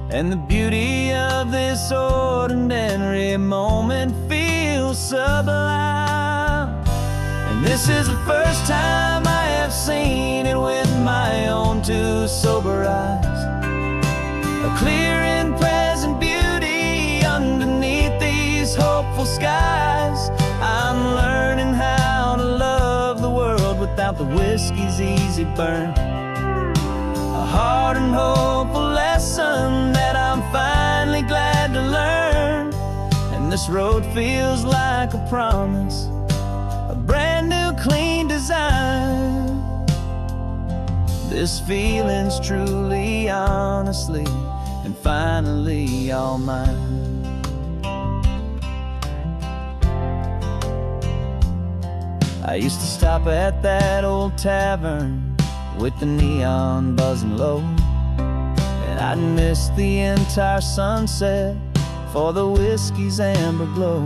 and the beauty of this ordinary moment feels sublime. And this is the first time I have seen it with my own two sober eyes. A clear and present beauty underneath these hopeful skies. I'm learning how to love the world without the whiskey's easy burn. A hard and hopeful lesson that I'm finally glad to learn. And this road feels like a promise, a brand new clean design. This feeling's truly, honestly, and finally all mine. I used to stop at that old tavern with the neon buzzing low, and I'd miss the entire sunset for the whiskey's amber glow.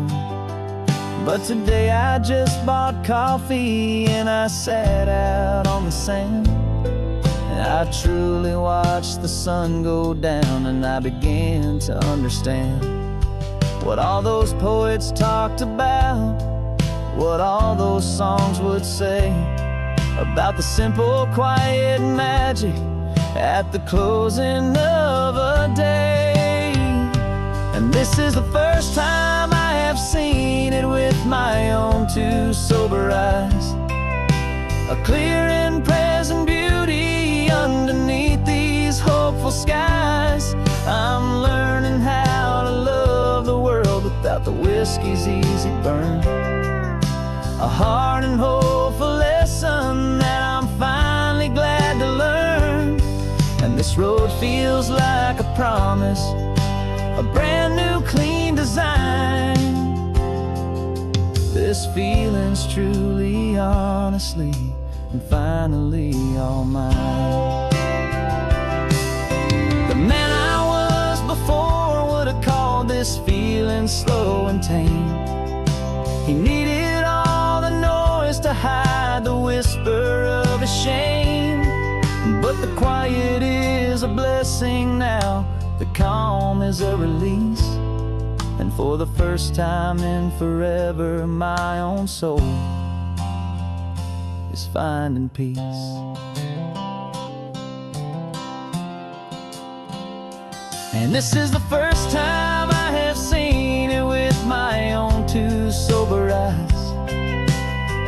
But today I just bought coffee and I sat out on the sand, and I truly watched the sun go down, and I began to understand what all those poets talked about, what all those songs would say about the simple, quiet magic at the closing of a day. And this is the first time I have seen it with my own two sober eyes. A clear and present beauty underneath these hopeful skies. I'm learning how to love the world without the whiskey's easy burn. A hard and hopeful lesson that I'm finally glad to learn. And this road feels like a promise, a brand new clean design. This feeling's truly, honestly, and finally all mine. The man I was before would have called this feeling slow and tame. He needed all the noise to hide the whisper of his shame. But the quiet is a blessing now, the calm is a release. And for the first time in forever, my own soul is finding peace. And this is the first time I have seen it with my own two sober eyes.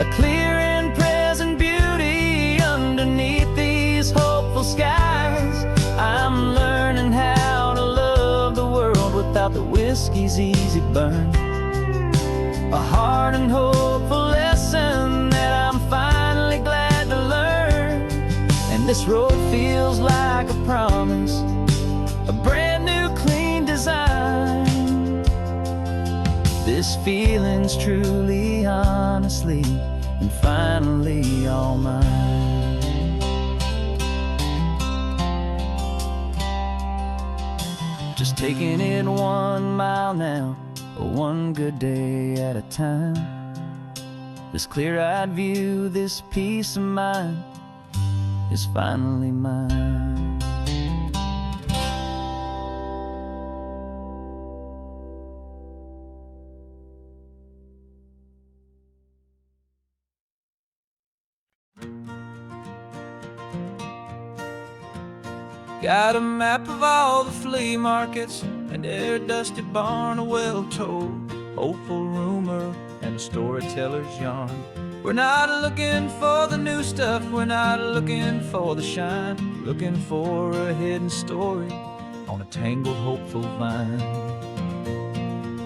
A clear and present beauty underneath these hopeful skies. I'm learning how to love the world without the whiskey's easy burn. A hard and hopeful lesson that I'm finally glad to learn. And this road feels like a promise, a brand new clean design. This feeling's truly, honestly, and finally all mine. Just taking it 1 mile now, one good day at a time. This clear-eyed view, this peace of mind is finally mine. Got a map of all the flea markets and their dusty barn, a well-told, hopeful rumor, and a storyteller's yarn. We're not looking for the new stuff, we're not looking for the shine, looking for a hidden story on a tangled, hopeful vine.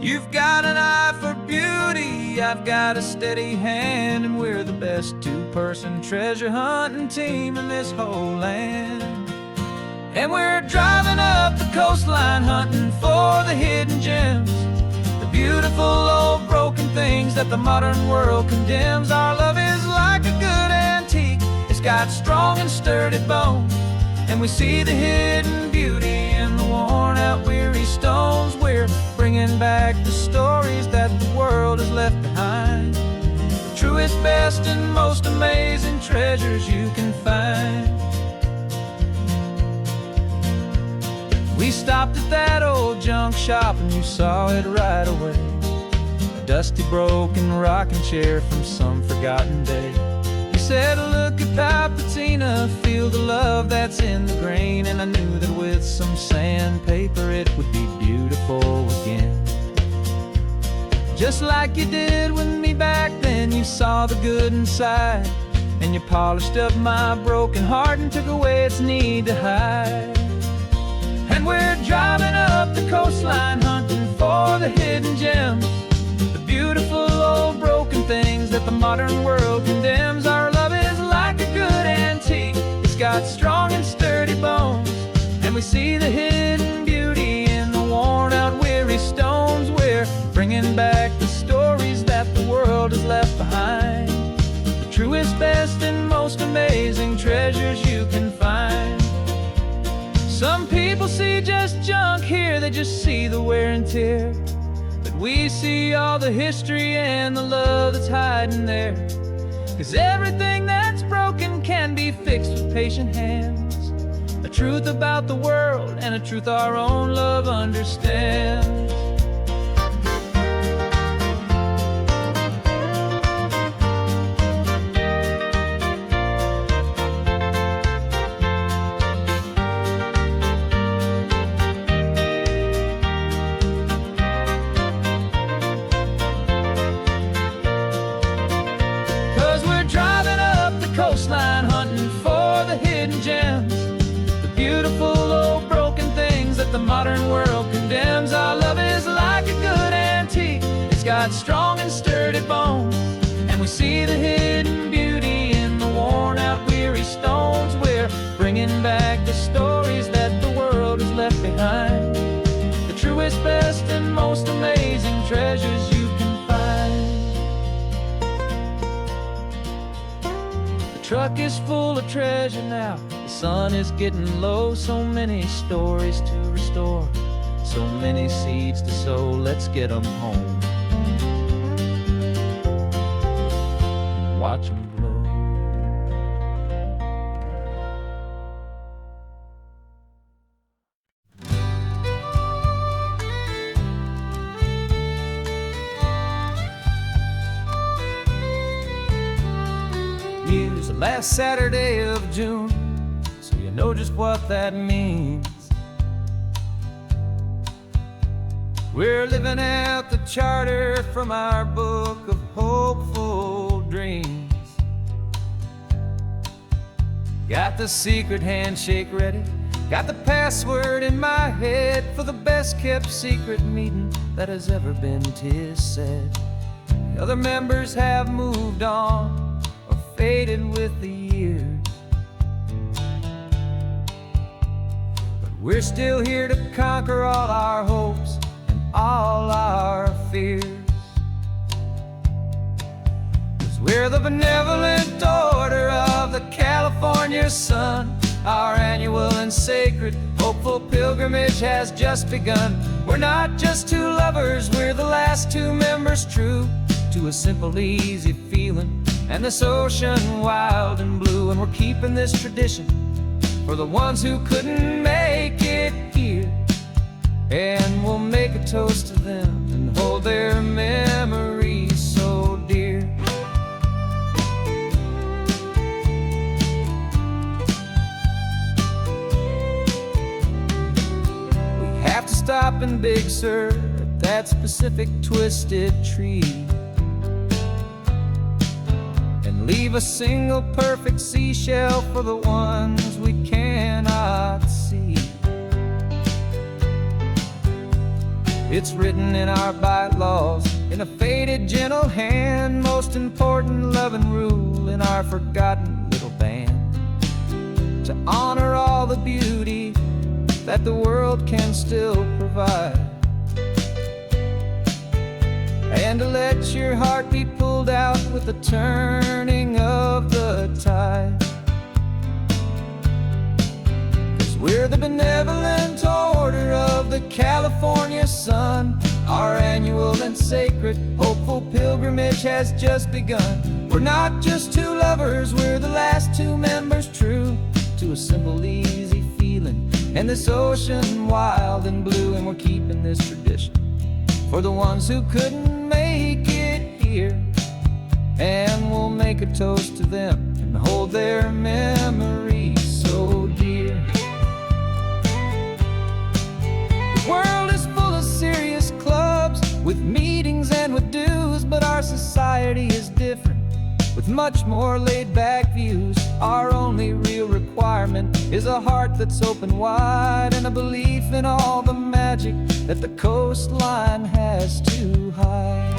You've got an eye for beauty, I've got a steady hand, and we're the best two-person treasure hunting team in this whole land. And we're driving up the coastline hunting for the hidden gems, the beautiful old broken things that the modern world condemns. Our love is like a good antique, it's got strong and sturdy bones, and we see the hidden beauty in the worn out weary stones. We're bringing back the stories that the world has left behind, the truest, best, and most amazing treasures you can find. We stopped at that old junk shop and you saw it right away, a dusty, broken rocking chair from some forgotten day. You said, look at that patina, feel the love that's in the grain. And I knew that with some sandpaper it would be beautiful again. Just like you did with me back then, you saw the good inside, and you polished up my broken heart and took away its need to hide. And we're driving up the coastline hunting for the hidden gems, the beautiful old broken things that the modern world condemns. Our love is like a good antique, it's got strong and sturdy bones, and we see the hidden beauty in the worn out weary stones. We're bringing back the stories that the world has left behind, the truest, best, and most amazing treasures you can find. Some people see just junk here, they just see the wear and tear, but we see all the history and the love that's hiding there. 'Cause everything that's broken can be fixed with patient hands, a truth about the world and a truth our own love understands. 'Cause we're driving up the coastline hunting for the hidden gems, the beautiful old broken things that the modern world condemns. Our love is like a good antique, it's got strong and sturdy bones, and we see the hidden beauty in the worn out weary stones. We're bringing back the stories that the world has left behind, the truest, best, and most amazing treasures you can find. The truck is full of treasure now, the sun is getting low. So many stories to restore, so many seeds to sow. Let's get them home, watch them blow. Use the last Saturday of June, so you know just what that means. We're living out the charter from our book of hopeful dreams. Got the secret handshake ready, got the password in my head for the best kept secret meeting that has ever been, 'tis said. The other members have moved on or faded with the years, but we're still here to conquer all our hopes and all our fears. 'Cause we're the benevolent order of the California sun. Our annual and sacred hopeful pilgrimage has just begun. We're not just two lovers, we're the last two members true to a simple, easy feeling and this ocean wild and blue. And we're keeping this tradition for the ones who couldn't make it here, and we'll make a toast to them and hold their memories so dear. We have to stop in Big Sur at that specific twisted tree, leave a single perfect seashell for the ones we cannot see. It's written in our bylaws in a faded gentle hand, most important loving rule in our forgotten little band, to honor all the beauty that the world can still provide, and to let your heart be pulled out with the turning of the tide. 'Cause we're the benevolent order of the California sun. Our annual and sacred hopeful pilgrimage has just begun. We're not just two lovers, we're the last two members true to a simple, easy feeling, and this ocean wild and blue. And we're keeping this tradition for the ones who couldn't make it here, and we'll make a toast to them and hold their memories so dear. The world is full of serious clubs with meetings and with dues, but our society is different with much more laid-back views. Our only real requirement is a heart that's open wide, and a belief in all the magic that the coastline has to hide.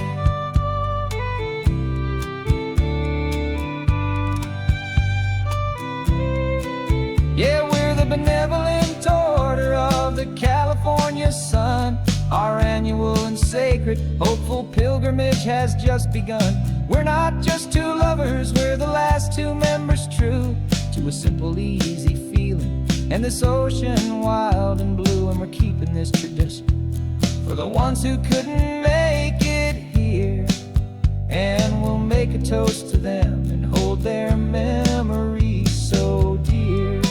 Yeah, we're the benevolent order of the California sun. Our annual and sacred hopeful pilgrimage has just begun. We're not just two lovers, we're the last two members true to a simple, easy feeling, and this ocean wild and blue. And we're keeping this tradition for the ones who couldn't make it here, and we'll make a toast to them and hold their memories so dear.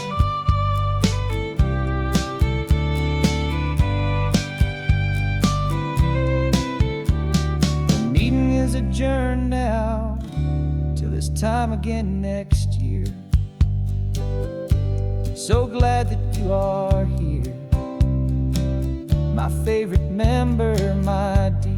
The meeting is adjourned now till this time again next year. So glad that you are here, my favorite member, my dear.